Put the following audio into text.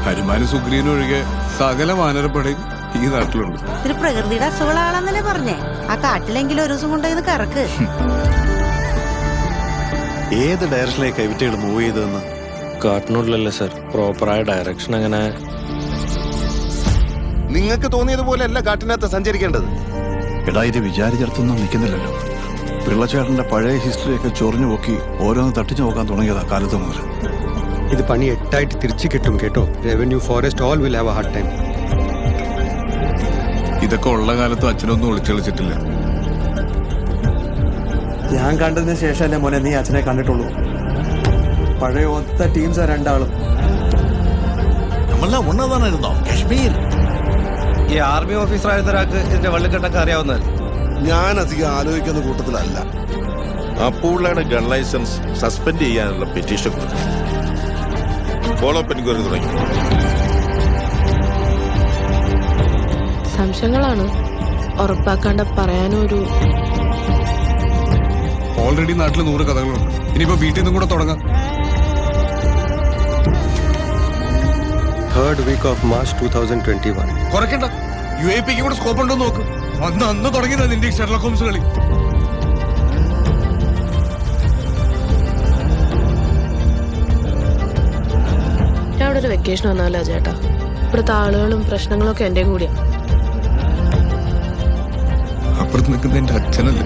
ഹനുമാനും സുഗ്രീവനും ഒഴികെ സകല വാനരപ്പടയും ഈ നാട്ടിലുണ്ട്. ഇത് പ്രകൃതിയുടെ അസുഖങ്ങളാണെന്നല്ലേ പറഞ്ഞേ? ആ കാട്ടിലെങ്കിലും ഒരു ദിവസം കൊണ്ടുപോയി കറക്ക്. ഏത് ഡയറക്ഷനിലേക്ക് കൈവിറ്റുകൾ മൂവ് ചെയ്തതെന്ന് കാട്ടിനുള്ളിലല്ലേ സർ, പ്രോപ്പറായ ഡയറക്ഷൻ അങ്ങനെ. നിങ്ങൾക്ക് തോന്നിയതുപോലെയല്ല കാട്ടിനകത്ത് സഞ്ചരിക്കേണ്ടത്. എടാ, ഇത് വിചാരിച്ചിടത്തൊന്നും നിൽക്കുന്നില്ലല്ലോ. പിള്ളച്ചേട്ടന്റെ പഴയ ഹിസ്റ്ററിയൊക്കെ ചൊറിഞ്ഞു പോക്കി ഓരോന്ന് തട്ടിച്ചു നോക്കാൻ തുടങ്ങിയതാ കാലത്ത് മുതൽ. ഇത് പണി 8 തിരിച്ചു കിട്ടും കേട്ടോ. Revenue, forest all will have A hard time. ഇതൊക്കെ ഉള്ള കാലത്തും അച്ഛനൊന്നും ഒളിച്ചളിച്ചിട്ടില്ല. ഞാൻ കണ്ടതിന് ശേഷമല്ലേ മോനെ നീ അച്ഛനെ കണ്ടിട്ടുള്ളൂ. പഴയ ഒത്ത ടീംസാ രണ്ടാളും. നമ്മളെല്ലാം ഒന്നതാണായിരുന്നോ കശ്മീർ? ഈ ആർമി ഓഫീസർ ആയിരുന്ന ഒരാൾക്ക് ഇതിന്റെ വെള്ളിക്കെട്ടൊക്കെ അറിയാവുന്നതല്ലേ? ഞാൻ അധികം ആലോചിക്കുന്ന കൂട്ടത്തിലല്ല. അപ്പുള്ളയുടെ ഗൺ ലൈസൻസ് സസ്പെൻഡ് ചെയ്യാനുള്ള പെറ്റീഷൻ കൊടുത്തു. ഫോളോ അപ്പ് എൻക്വയറി തുടങ്ങി. സംശയങ്ങളാണ്, ഉറപ്പാക്കാണ്ട പറയാനും ഒരു. ഓൾറെഡി നാട്ടിൽ 100 കഥകളുണ്ട്. ഇനിയിപ്പോ വീട്ടിൽ നിന്നും കൂടെ തുടങ്ങാം. 3rd week of March 2021. കുറയ്ക്കണ്ട, UAPക്ക് കൂടെ സ്കോപ്പ് ഉണ്ടോ നോക്ക്. അന്ന് തുടങ്ങിയതാ നിന്റെ ഷെർലക് ഹോംസ് കളി. ഞാൻ ഇവിടെ ഒരു വെക്കേഷൻ വന്നാലോ ചേട്ടാ? ഇവിടുത്തെ ആളുകളും പ്രശ്നങ്ങളും ഒക്കെ എന്റെ കൂടിയാ. അപ്പുറത്ത് നിൽക്കുന്ന എന്റെ അച്ഛനല്ലേ?